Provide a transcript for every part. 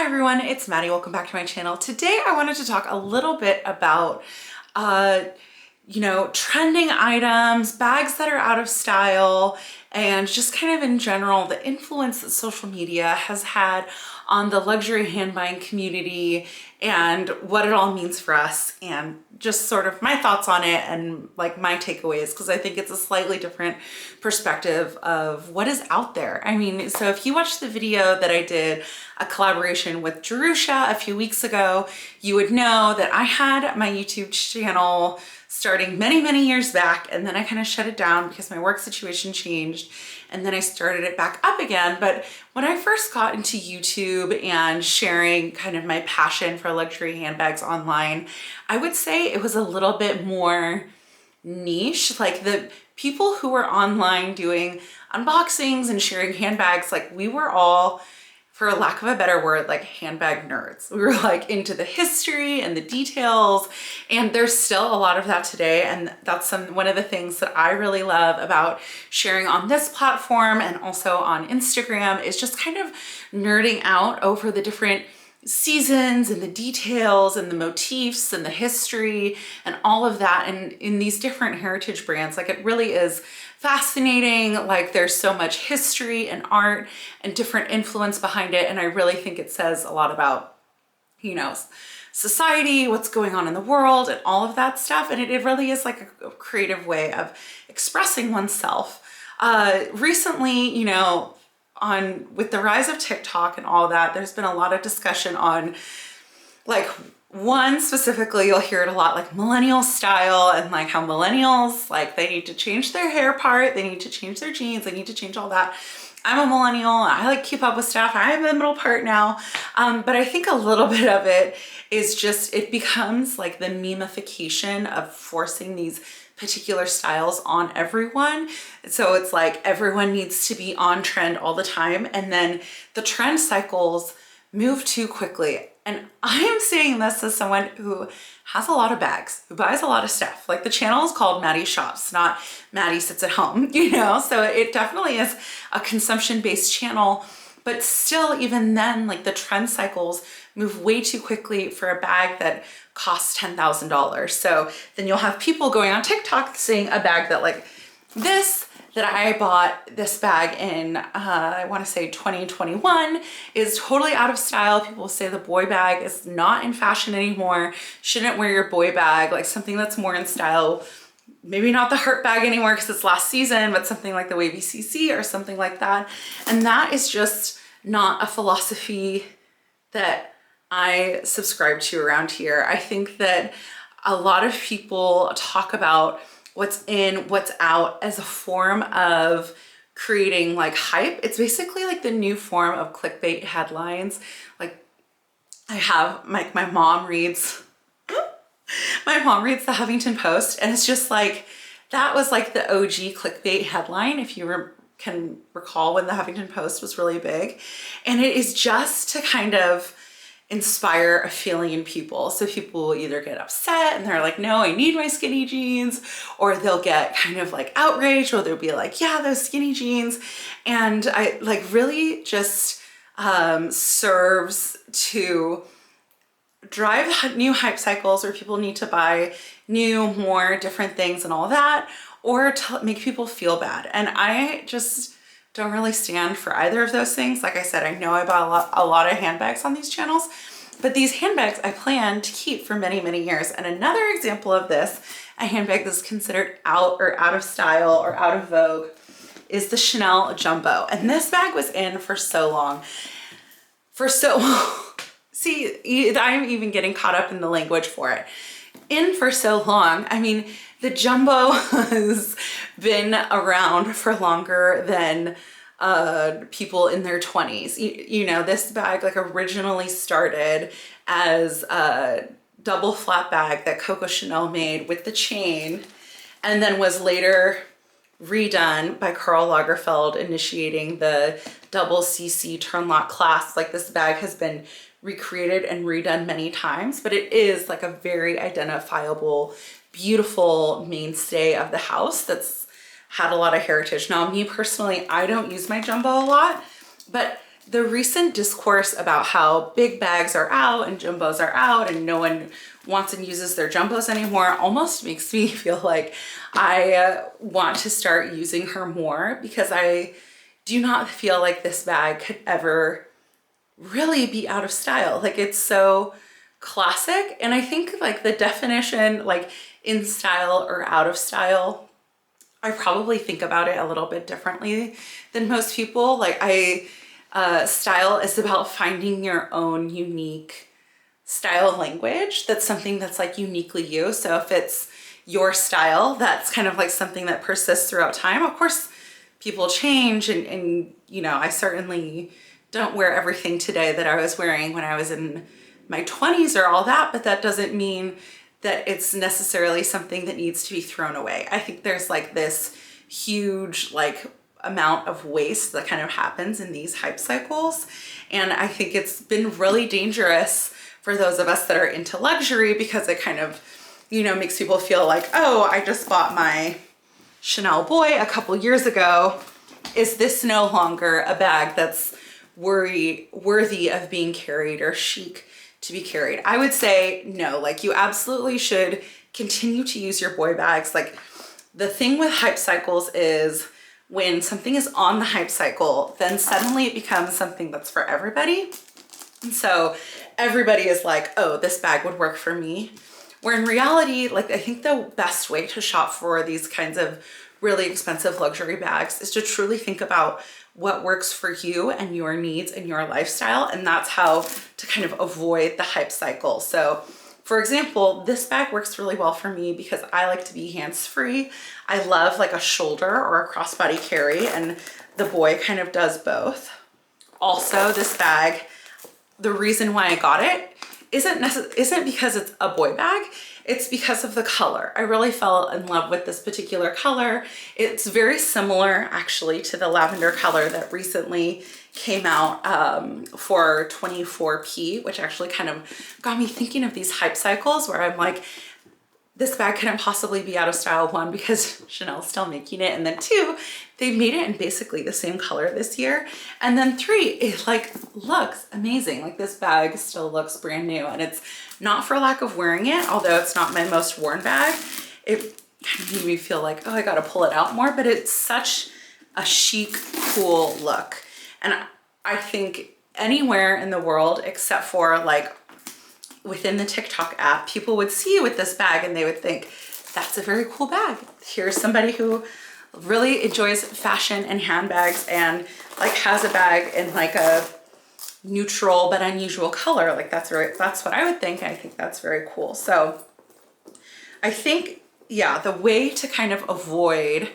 Hi everyone, it's Maddie. Welcome back to my channel. Today I wanted to talk a little bit about, trending items, bags that are out of style, and just kind of in general, the influence that social media has had on the luxury hand buying community and what it all means for us, and just sort of my thoughts on it and like my takeaways, because I think it's a slightly different perspective of what is out there. I mean, so if you watched the video that I did, a collaboration with Jerusha a few weeks ago, you would know that I had my YouTube channel starting many years back, and then I kind of shut it down because my work situation changed, and then I started it back up again. But when I first got into YouTube and sharing kind of my passion for luxury handbags online, I would say it was a little bit more niche. Like the people who were online doing unboxings and sharing handbags, like we were all, for lack of a better word, like handbag nerds. We were like into the history and the details, and there's still a lot of that today. And that's one of the things that I really love about sharing on this platform and also on Instagram, is just kind of nerding out over the different seasons and the details and the motifs and the history and all of that. And in these different heritage brands, like it really is fascinating. Like there's so much history and art and different influence behind it. And I really think it says a lot about, society, what's going on in the world and all of that stuff. And it really is like a creative way of expressing oneself. Recently, with the rise of TikTok and all that, there's been a lot of discussion on like one specifically, you'll hear it a lot, like millennial style, and like how millennials, like they need to change their hair part, they need to change their jeans, they need to change all that. I'm a millennial, I like keep up with stuff. I have the middle part now. But I think a little bit of it is just, it becomes like the memification of forcing these particular styles on everyone. So it's like everyone needs to be on trend all the time, and then the trend cycles move too quickly. And I am saying this as someone who has a lot of bags, who buys a lot of stuff. Like the channel is called Maddie Shops, not Maddie Sits at Home, so it definitely is a consumption-based channel. But still, even then, like the trend cycles move way too quickly for a bag that costs $10,000. So then you'll have people going on TikTok saying a bag that like this, that I bought this bag in, I want to say 2021, is totally out of style. People say the boy bag is not in fashion anymore. Shouldn't wear your boy bag, like something that's more in style. Maybe not the heart bag anymore because it's last season, but something like the wavy CC or something like that. And that is just not a philosophy that I subscribe to around here. I think that a lot of people talk about what's in, what's out as a form of creating like hype. It's basically like the new form of clickbait headlines. Like I have, like my mom reads the Huffington Post, and it's just like, that was like the OG clickbait headline, if you can recall when the Huffington Post was really big. And it is just to kind of inspire a feeling in people. So people will either get upset and they're like, no, I need my skinny jeans, or they'll get kind of like outraged, or they'll be like, yeah, those skinny jeans. And I like really just serves to drive new hype cycles where people need to buy new, more different things and all that, or to make people feel bad. And I just don't really stand for either of those things. Like I said, I know I bought a lot of handbags on these channels, but these handbags I plan to keep for many years. And another example of this, a handbag that's considered out of style or out of vogue, is the Chanel Jumbo. And this bag was in for so long. See, I'm even getting caught up in the language for it. In for so long. I mean, the Jumbo has been around for longer than people in their 20s. This bag like originally started as a double flap bag that Coco Chanel made with the chain, and then was later redone by Karl Lagerfeld, initiating the double CC turn lock clasp. Like this bag has been recreated and redone many times, but it is like a very identifiable, beautiful mainstay of the house that's had a lot of heritage. Now, me personally, I don't use my Jumbo a lot, but the recent discourse about how big bags are out and jumbos are out and no one wants and uses their jumbos anymore almost makes me feel like I want to start using her more, because I do not feel like this bag could ever really be out of style. Like, it's so classic. And I think like the definition, like in style or out of style, I probably think about it a little bit differently than most people. Like style is about finding your own unique style language. That's something that's like uniquely you. So if it's your style, that's kind of like something that persists throughout time. Of course, people change and you know, I certainly don't wear everything today that I was wearing when I was in my 20s or all that, but that doesn't mean that it's necessarily something that needs to be thrown away. I think there's like this huge like amount of waste that kind of happens in these hype cycles. And I think it's been really dangerous for those of us that are into luxury, because it kind of, you know, makes people feel like, oh, I just bought my Chanel Boy a couple years ago. Is this no longer a bag that's worthy of being carried or chic to be carried? I would say no. Like, you absolutely should continue to use your boy bags. Like, the thing with hype cycles is when something is on the hype cycle, then suddenly it becomes something that's for everybody. And so everybody is like, oh, this bag would work for me. Where in reality, like, I think the best way to shop for these kinds of really expensive luxury bags is to truly think about what works for you and your needs and your lifestyle. And that's how to kind of avoid the hype cycle. So for example, this bag works really well for me because I like to be hands-free. I love like a shoulder or a crossbody carry, and the Boy kind of does both. Also, this bag, the reason why I got it isn't because it's a boy bag. It's because of the color. I really fell in love with this particular color. It's very similar actually to the lavender color that recently came out for 24P, which actually kind of got me thinking of these hype cycles where I'm like, this bag couldn't possibly be out of style. One, because Chanel's still making it, and then two, they made it in basically the same color this year. And then three, it like looks amazing. Like, this bag still looks brand new, and it's not for lack of wearing it, although it's not my most worn bag. It kind of made me feel like, oh, I gotta pull it out more, but it's such a chic, cool look. And I think anywhere in the world except for like within the TikTok app, people would see you with this bag and they would think, that's a very cool bag. Here's somebody who really enjoys fashion and handbags and like has a bag in like a neutral but unusual color. Like, that's what I would think. I think that's very cool. So I think, yeah, the way to kind of avoid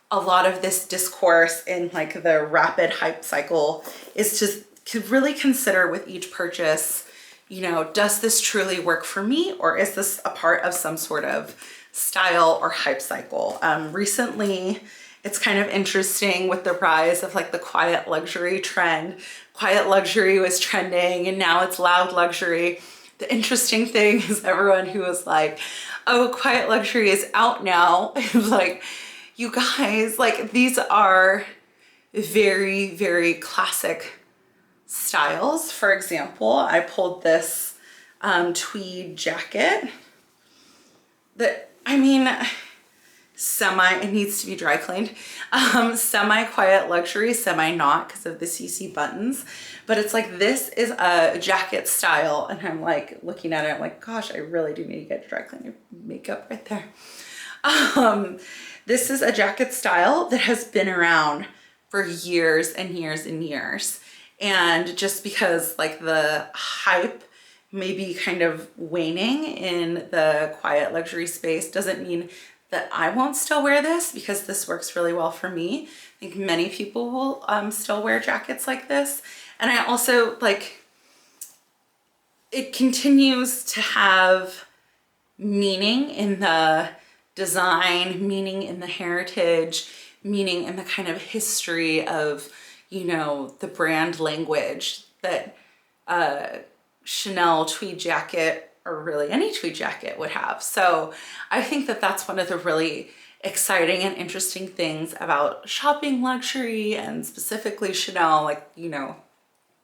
a lot of this discourse in like the rapid hype cycle is to really consider with each purchase, you know, does this truly work for me, or is this a part of some sort of style or hype cycle? Recently, it's kind of interesting with the rise of like the quiet luxury trend. Quiet luxury was trending and now it's loud luxury. The interesting thing is everyone who was like, oh, quiet luxury is out now. Like, you guys, like, these are very, very classic styles. For example, I pulled this tweed jacket that, I mean, it needs to be dry cleaned. Semi-quiet luxury, semi-not because of the CC buttons. But it's like, this is a jacket style. And I'm like looking at it, I'm like, gosh, I really do need to get dry clean your makeup right there. This is a jacket style that has been around for years and years and years. And just because like the hype may be kind of waning in the quiet luxury space doesn't mean that I won't still wear this, because this works really well for me. I think many people will still wear jackets like this. And I also like, it continues to have meaning in the design, meaning in the heritage, meaning in the kind of history of, you know, the brand language that Chanel tweed jacket, or really any tweed jacket, would have. So I think that that's one of the really exciting and interesting things about shopping luxury, and specifically Chanel. Like, you know,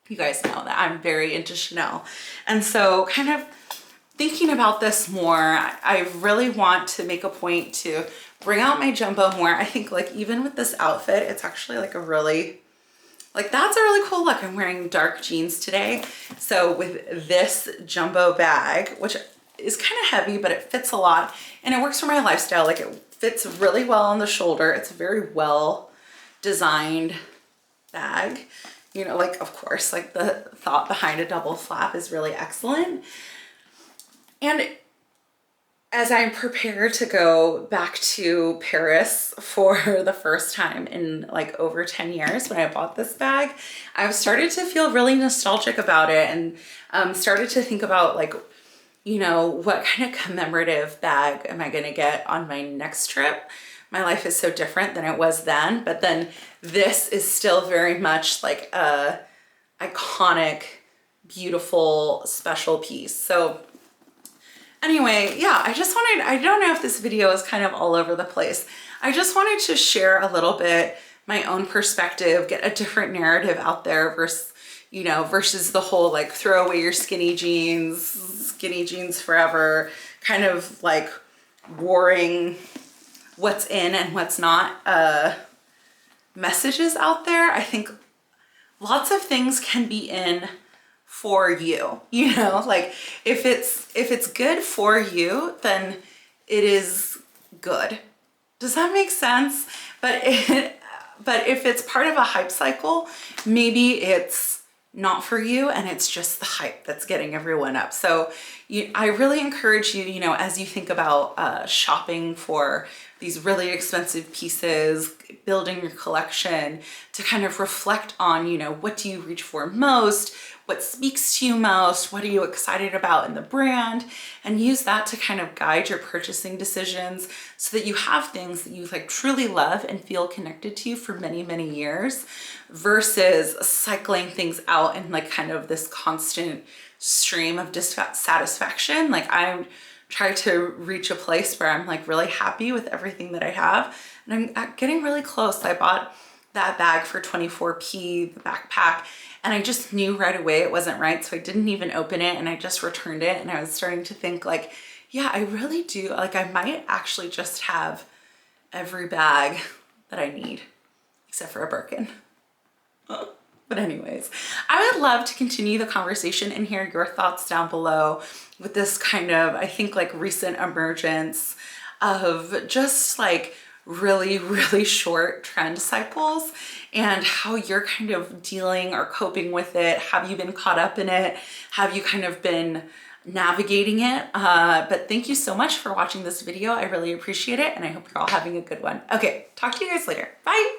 You guys know that I'm very into Chanel. And so kind of thinking about this more, I really want to make a point to bring out my jumbo more. I think like even with this outfit, it's actually like a really, like that's a really cool look. I'm wearing dark jeans today. So with this jumbo bag, which is kind of heavy, but it fits a lot and it works for my lifestyle. Like it fits really well on the shoulder. It's a very well designed bag. You know, like, of course, like the thought behind a double flap is really excellent. And as I'm prepared to go back to Paris for the first time in like over 10 years when I bought this bag, I've started to feel really nostalgic about it and started to think about like, you know, what kind of commemorative bag am I gonna get on my next trip? My life is so different than it was then, but then this is still very much like a iconic, beautiful, special piece. So anyway, yeah, I just wanted, I don't know if this video is kind of all over the place. I just wanted to share a little bit my own perspective, get a different narrative out there versus, you know, versus the whole like throw away your skinny jeans forever, kind of like warring what's in and what's not messages out there. I think lots of things can be in for you, you know, like if it's good for you, then it is good. Does that make sense? But if it's part of a hype cycle, maybe it's not for you and it's just the hype that's getting everyone up. So I really encourage you, you know, as you think about shopping for these really expensive pieces, building your collection, to kind of reflect on, you know, what do you reach for most? What speaks to you most? What are you excited about in the brand? And use that to kind of guide your purchasing decisions so that you have things that you like truly love and feel connected to for many, many years versus cycling things out in like kind of this constant stream of dissatisfaction. Like I'm trying to reach a place where I'm like really happy with everything that I have. And I'm getting really close. I bought that bag for 24p, the backpack, and I just knew right away it wasn't right. So I didn't even open it and I just returned it. And I was starting to think like, yeah, I really do. Like I might actually just have every bag that I need except for a Birkin. But anyways, I would love to continue the conversation and hear your thoughts down below with this kind of, I think like recent emergence of just like really, really short trend cycles and how you're kind of dealing or coping with it. Have you been caught up in it? Have you kind of been navigating it? But thank you so much for watching this video. I really appreciate it and I hope you're all having a good one. Okay, talk to you guys later. Bye.